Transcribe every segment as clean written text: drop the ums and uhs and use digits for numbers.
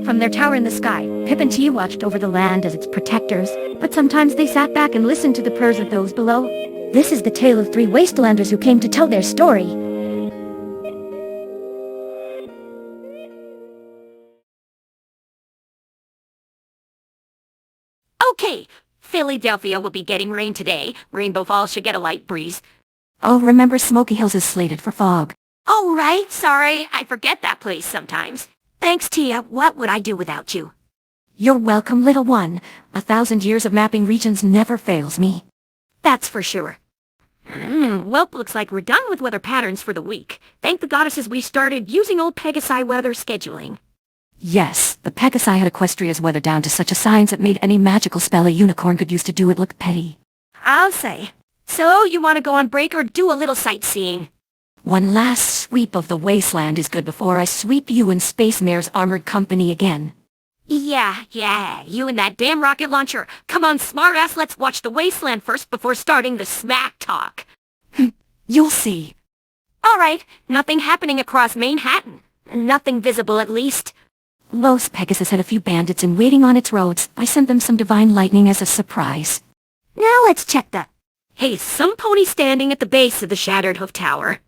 From their tower in the sky, Pip and Tia watched over the land as its protectors, but sometimes they sat back and listened to the prayers of those below. This is the tale of three wastelanders who came to tell their story. Okay, Philadelphia will be getting rain today. Rainbow Falls should get a light breeze. Oh, remember Smoky Hills is slated for fog. Oh, right, sorry. I forget that place sometimes. Thanks, Tia. What would I do without you? You're welcome, little one. 1,000 years of mapping regions never fails me. That's for sure. Well, looks like we're done with weather patterns for the week. Thank the goddesses we started using old Pegasi weather scheduling. Yes, the Pegasi had Equestria's weather down to such a science it made any magical spell a unicorn could use to do it look petty. I'll say. So, you want to go on break or do a little sightseeing? One last sweep of the wasteland is good before I sweep you and Space Mare's armored company again. Yeah, you and that damn rocket launcher. Come on, smartass, let's watch the wasteland first before starting the smack talk. You'll see. Alright, nothing happening across Manhattan. Nothing visible, at least. Los Pegasus had a few bandits in waiting on its roads. I sent them some divine lightning as a surprise. Now let's check the... Hey, some pony standing at the base of the shattered hoof tower.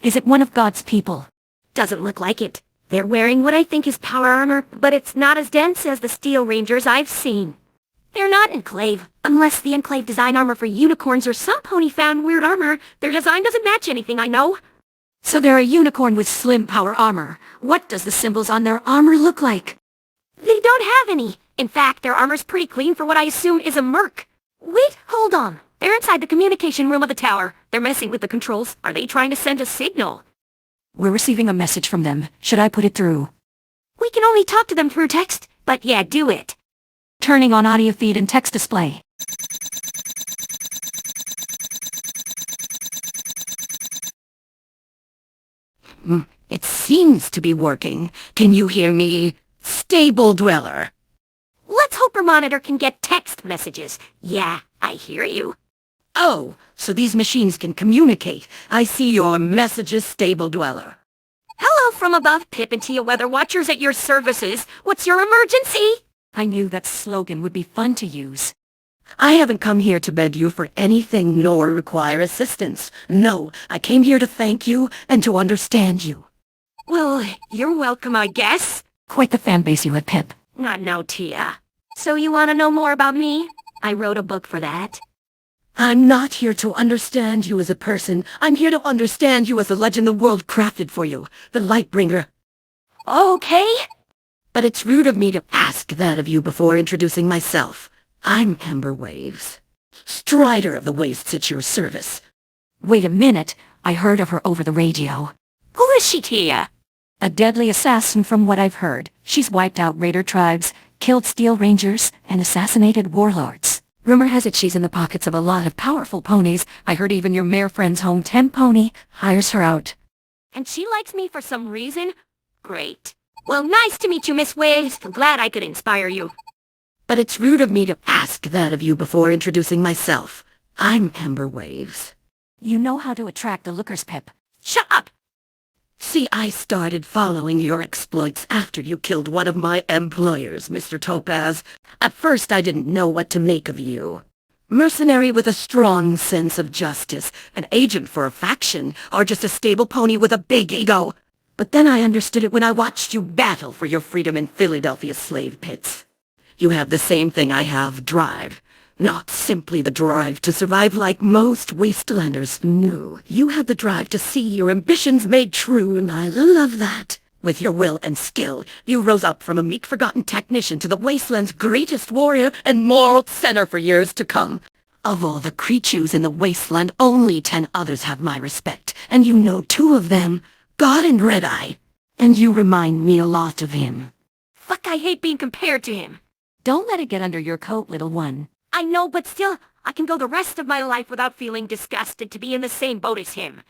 Is it one of God's people? Doesn't look like it. They're wearing what I think is power armor, but it's not as dense as the Steel Rangers I've seen. They're not Enclave, unless the Enclave design armor for unicorns or some pony found weird armor. Their design doesn't match anything I know. So they're a unicorn with slim power armor. What does the symbols on their armor look like? They don't have any. In fact, their armor's pretty clean for what I assume is a merc. Wait, hold on. They're inside the communication room of the tower. They're messing with the controls. Are they trying to send a signal? We're receiving a message from them. Should I put it through? We can only talk to them through text, but yeah, do it. Turning on audio feed and text display. It seems to be working. Can you hear me? Stable Dweller. Let's hope her monitor can get text messages. Yeah, I hear you. Oh, so these machines can communicate. I see your messages, Stable Dweller. Hello from above, Pip and Tia Weather Watchers at your services. What's your emergency? I knew that slogan would be fun to use. I haven't come here to beg you for anything nor require assistance. No, I came here to thank you and to understand you. Well, you're welcome, I guess. Quite the fan base you had, Pip. No, Tia. So you want to know more about me? I wrote a book for that. I'm not here to understand you as a person. I'm here to understand you as the legend the world crafted for you, the Lightbringer. Okay. But it's rude of me to ask that of you before introducing myself. I'm Ember Waves, Strider of the Wastes at your service. Wait a minute. I heard of her over the radio. Who is she, Tia? A deadly assassin from what I've heard. She's wiped out raider tribes, killed Steel Rangers, and assassinated warlords. Rumor has it she's in the pockets of a lot of powerful ponies. I heard even your mayor friend's home 10 pony hires her out. And she likes me for some reason? Great. Well, nice to meet you, Miss Waves. Glad I could inspire you. But it's rude of me to ask that of you before introducing myself. I'm Ember Waves. You know how to attract the lookers, Pip. Shut up! See, I started following your exploits after you killed one of my employers, Mr. Topaz. At first I didn't know what to make of you. Mercenary with a strong sense of justice, an agent for a faction, or just a stable pony with a big ego. But then I understood it when I watched you battle for your freedom in Philadelphia's slave pits. You have the same thing I have, drive. Not simply the drive to survive like most wastelanders. No, you have the drive to see your ambitions made true, and I love that. With your will and skill, you rose up from a meek-forgotten technician to the wasteland's greatest warrior and moral center for years to come. Of all the creatures in the wasteland, only 10 others have my respect, and you know 2 of them, God and Red-Eye. And you remind me a lot of him. Fuck, I hate being compared to him. Don't let it get under your coat, little one. I know, but still, I can go the rest of my life without feeling disgusted to be in the same boat as him.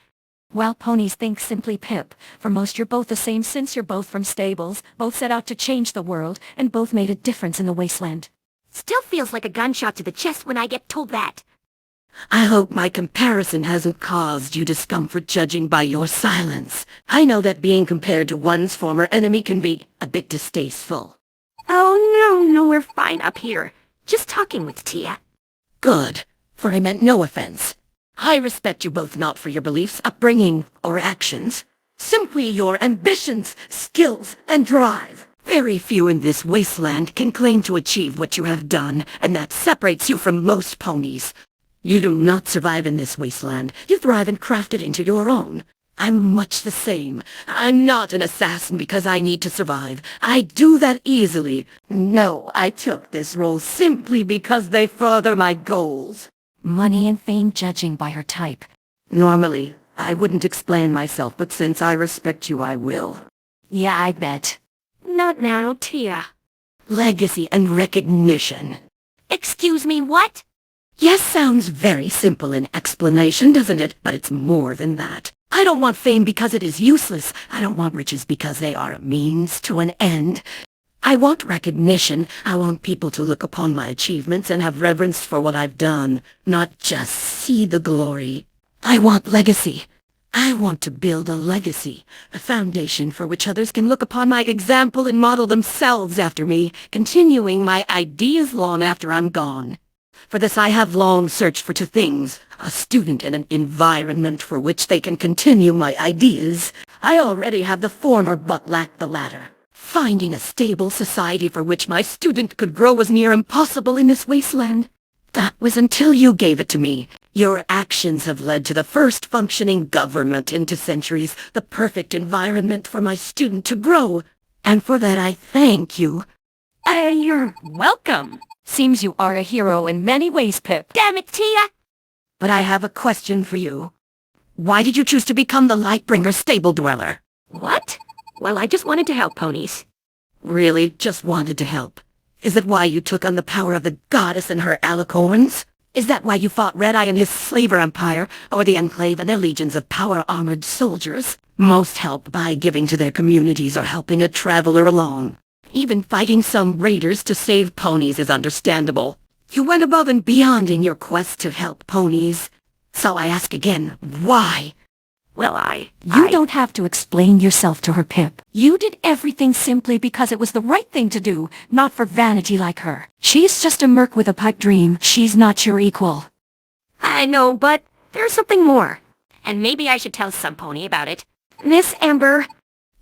Well, ponies think simply, Pip. For most you're both the same since you're both from stables, both set out to change the world, and both made a difference in the wasteland. Still feels like a gunshot to the chest when I get told that. I hope my comparison hasn't caused you discomfort judging by your silence. I know that being compared to one's former enemy can be a bit distasteful. Oh, no, we're fine up here. Just talking with Tia. Good, for I meant no offense. I respect you both not for your beliefs, upbringing, or actions. Simply your ambitions, skills, and drive. Very few in this wasteland can claim to achieve what you have done, and that separates you from most ponies. You do not survive in this wasteland. You thrive and craft it into your own. I'm much the same. I'm not an assassin because I need to survive. I do that easily. No, I took this role simply because they further my goals. Money and fame judging by her type. Normally, I wouldn't explain myself, but since I respect you, I will. Yeah, I bet. Not now, Tia. Legacy and recognition. Excuse me, what? Yes, sounds very simple in explanation, doesn't it? But it's more than that. I don't want fame because it is useless. I don't want riches because they are a means to an end. I want recognition. I want people to look upon my achievements and have reverence for what I've done, not just see the glory. I want legacy. I want to build a legacy, a foundation for which others can look upon my example and model themselves after me, continuing my ideas long after I'm gone. For this I have long searched for two things, a student and an environment for which they can continue my ideas. I already have the former but lack the latter. Finding a stable society for which my student could grow was near impossible in this wasteland. That was until you gave it to me. Your actions have led to the first functioning government in 2 centuries, the perfect environment for my student to grow. And for that I thank you. You're welcome. Seems you are a hero in many ways, Pip. Damn it, Tia! But I have a question for you. Why did you choose to become the Lightbringer stable dweller? What? Well, I just wanted to help ponies. Really, just wanted to help? Is that why you took on the power of the goddess and her alicorns? Is that why you fought Red Eye and his slaver empire, or the Enclave and their legions of power-armored soldiers? Most help by giving to their communities or helping a traveler along. Even fighting some raiders to save ponies is understandable. You went above and beyond in your quest to help ponies. So I ask again, why? Well, You don't have to explain yourself to her, Pip. You did everything simply because it was the right thing to do, not for vanity like her. She's just a merc with a pipe dream. She's not your equal. I know, but there's something more. And maybe I should tell some pony about it. Miss Amber,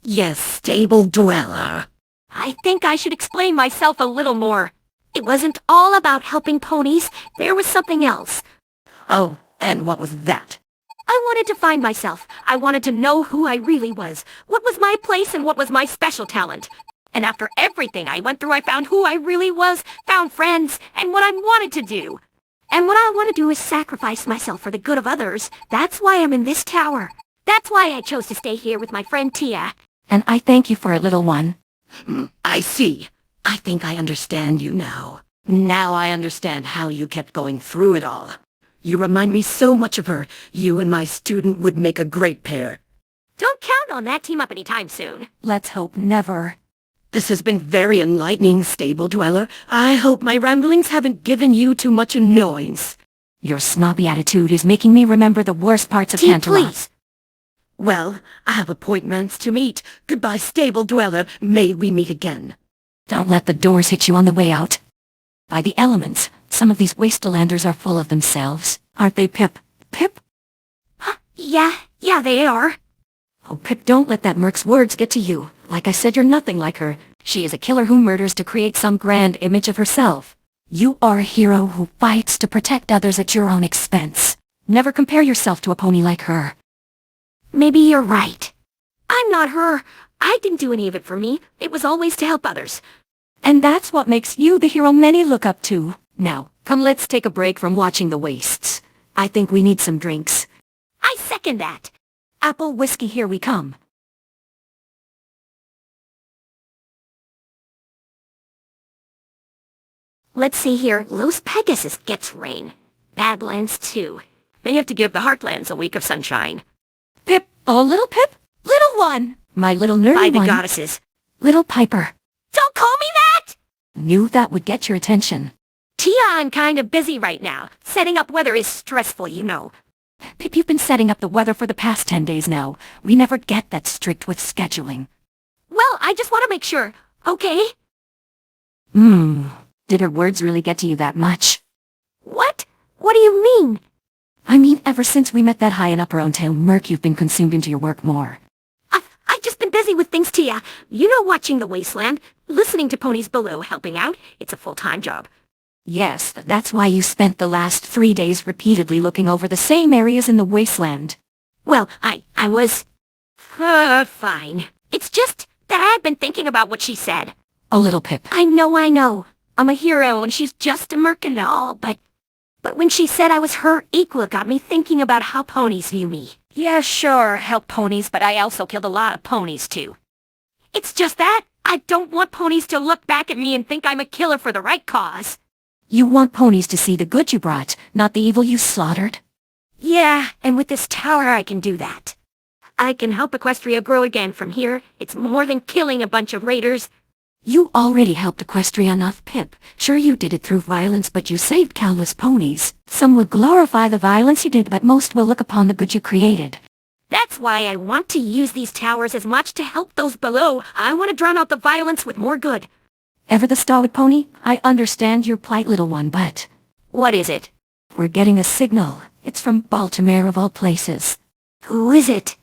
Yes, stable dweller. I think I should explain myself a little more. It wasn't all about helping ponies. There was something else. Oh, and what was that? I wanted to find myself. I wanted to know who I really was. What was my place and what was my special talent. And after everything I went through, I found who I really was, found friends, and what I wanted to do. And what I want to do is sacrifice myself for the good of others. That's why I'm in this tower. That's why I chose to stay here with my friend Tia. And I thank you for it, little one. I see. I think I understand you now. Now I understand how you kept going through it all. You remind me so much of her. You and my student would make a great pair. Don't count on that team up anytime soon. Let's hope never. This has been very enlightening, stable dweller. I hope my ramblings haven't given you too much annoyance. Your snobby attitude is making me remember the worst parts of Tea, Tantalus. please. Well, I have appointments to meet. Goodbye, stable dweller. May we meet again. Don't let the doors hit you on the way out. By the elements, some of these wastelanders are full of themselves. Aren't they, Pip? Pip? Yeah, they are. Oh, Pip, don't let that merc's words get to you. Like I said, you're nothing like her. She is a killer who murders to create some grand image of herself. You are a hero who fights to protect others at your own expense. Never compare yourself to a pony like her. Maybe you're right. I'm not her. I didn't do any of it for me. It was always to help others. And that's what makes you the hero many look up to. Now, come let's take a break from watching the wastes. I think we need some drinks. I second that. Apple whiskey, here we come. Let's see here. Los Pegasus gets rain. Badlands too. They have to give the Heartlands a week of sunshine. Pip, oh little Pip, little one, my little nerdy By the one, goddesses. little Piper. Don't call me that! Knew that would get your attention. Tia, I'm kind of busy right now. Setting up weather is stressful, you know. Pip, you've been setting up the weather for the past 10 days now. We never get that strict with scheduling. Well, I just want to make sure. Okay? Did her words really get to you that much? What? What do you mean? I mean, ever since we met that high and up our own tail Merc, you've been consumed into your work more. I've just been busy with things, Tia. You know, watching the wasteland, listening to ponies below, helping out. It's a full-time job. Yes, that's why you spent the last 3 days repeatedly looking over the same areas in the wasteland. Well, I was... fine. It's just that I've been thinking about what she said. A little, Pip. I know. I'm a hero and she's just a merc and all, but when she said I was her equal, it got me thinking about how ponies view me. Yeah, sure, help ponies, but I also killed a lot of ponies too. It's just that I don't want ponies to look back at me and think I'm a killer for the right cause. You want ponies to see the good you brought, not the evil you slaughtered? Yeah, and with this tower I can do that. I can help Equestria grow again from here. It's more than killing a bunch of raiders. You already helped Equestria enough, Pip. Sure, you did it through violence, but you saved countless ponies. Some will glorify the violence you did, but most will look upon the good you created. That's why I want to use these towers as much to help those below. I want to drown out the violence with more good. Ever the stalwart pony? I understand your plight, little one, but... What is it? We're getting a signal. It's from Baltimore of all places. Who is it?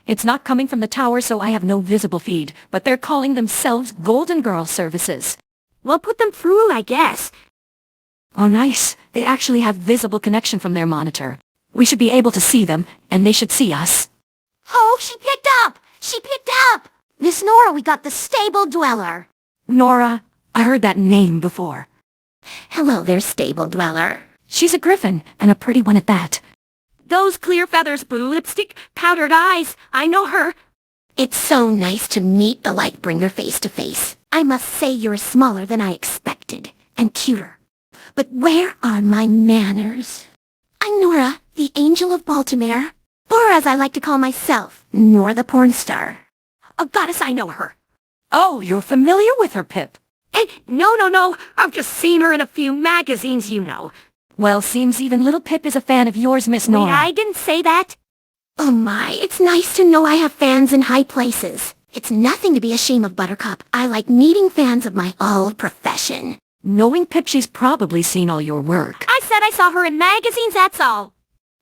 It's not coming from the tower, so I have no visible feed, but they're calling themselves Golden Girl Services. Well, put them through, I guess. Oh, nice. They actually have visible connection from their monitor. We should be able to see them, and they should see us. Oh, she picked up! She picked up! Miss Nora, we got the stable dweller. Nora, I heard that name before. Hello there, stable dweller. She's a griffin, and a pretty one at that. Those clear feathers, blue lipstick, powdered eyes. I know her. It's so nice to meet the Lightbringer face to face. I must say you're smaller than I expected, and cuter. But where are my manners? I'm Nora, the Angel of Baltimore, or as I like to call myself, Nora the Porn Star. A goddess, I know her. Oh, you're familiar with her, Pip. No. I've just seen her in a few magazines, you know. Well, seems even little Pip is a fan of yours, Miss Nora. Wait, I didn't say that. Oh my, it's nice to know I have fans in high places. It's nothing to be ashamed of, Buttercup. I like meeting fans of my old profession. Knowing Pip, she's probably seen all your work. I said I saw her in magazines, that's all.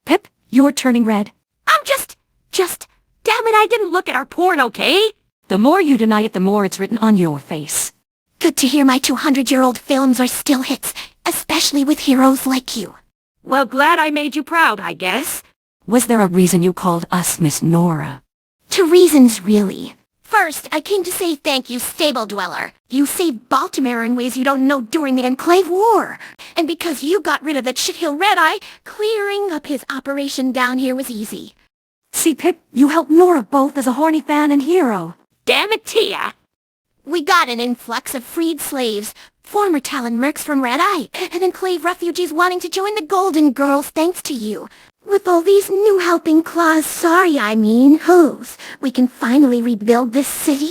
Pip, you're turning red. I'm just, damn it, I didn't look at our porn, okay? The more you deny it, the more it's written on your face. Good to hear my 200-year-old films are still hits, especially with heroes like you. Well, glad I made you proud, I guess. Was there a reason you called us Miss Nora? 2 reasons, really. First, I came to say thank you, Stable Dweller. You saved Baltimore in ways you don't know during the Enclave War. And because you got rid of that shithill Red Eye, clearing up his operation down here was easy. See, Pip, you helped Nora both as a horny fan and hero. Damn it, Tia! We got an influx of freed slaves, former Talon mercs from Red Eye, and Enclave refugees wanting to join the Golden Girls thanks to you. With all these new helping claws, hooves, we can finally rebuild this city.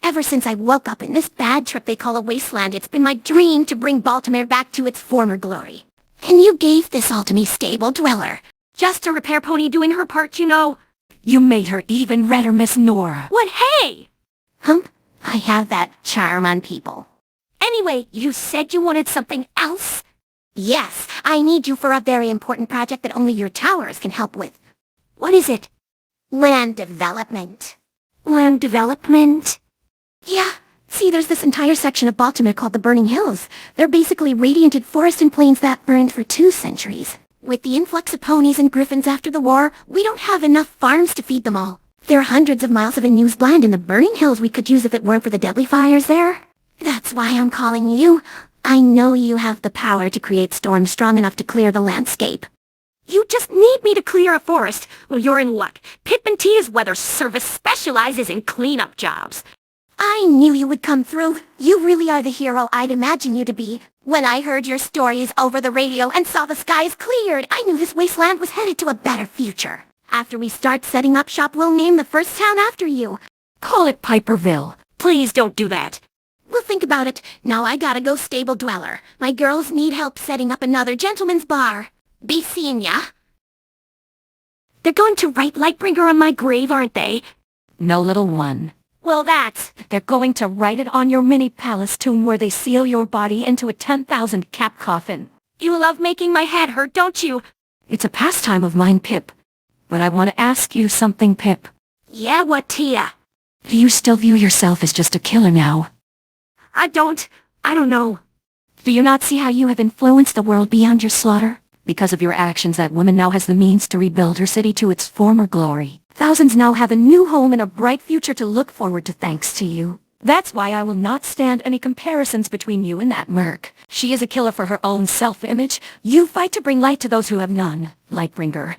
Ever since I woke up in this bad trip they call a wasteland, it's been my dream to bring Baltimore back to its former glory. And you gave this all to me, Stable Dweller. Just a repair pony doing her part, you know. You made her even redder, Miss Nora. What, hey? I have that charm on people. Anyway, you said you wanted something else? Yes, I need you for a very important project that only your towers can help with. What is it? Land development. Land development? Yeah. See, there's this entire section of Baltimore called the Burning Hills. They're basically radianted forest and plains that burned for 2 centuries. With the influx of ponies and griffins after the war, we don't have enough farms to feed them all. There are hundreds of miles of unused land in the Burning Hills we could use if it weren't for the deadly fires there. That's why I'm calling you. I know you have the power to create storms strong enough to clear the landscape. You just need me to clear a forest. Well, you're in luck. Pip and Tia's weather service specializes in cleanup jobs. I knew you would come through. You really are the hero I'd imagine you to be. When I heard your stories over the radio and saw the skies cleared, I knew this wasteland was headed to a better future. After we start setting up shop, we'll name the first town after you. Call it Piperville. Please don't do that. We'll think about it. Now I gotta go, Stable Dweller. My girls need help setting up another gentleman's bar. Be seeing ya. They're going to write Lightbringer on my grave, aren't they? No, little one. Well, that's... They're going to write it on your mini palace tomb where they seal your body into a 10,000 cap coffin. You love making my head hurt, don't you? It's a pastime of mine, Pip. But I want to ask you something, Pip. Yeah, what, Tia? Do you still view yourself as just a killer now? I don't know. Do you not see how you have influenced the world beyond your slaughter? Because of your actions, that woman now has the means to rebuild her city to its former glory. Thousands now have a new home and a bright future to look forward to thanks to you. That's why I will not stand any comparisons between you and that merc. She is a killer for her own self-image. You fight to bring light to those who have none. Lightbringer.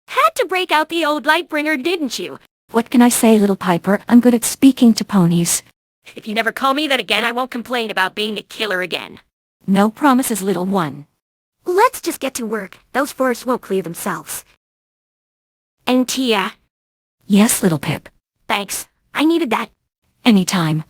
Had to break out the old Lightbringer, didn't you? What can I say, little Piper? I'm good at speaking to ponies. If you never call me that again, I won't complain about being a killer again. No promises, little one. Let's just get to work. Those forests won't clear themselves. And Tia. Yes, little Pip. Thanks. I needed that. Anytime.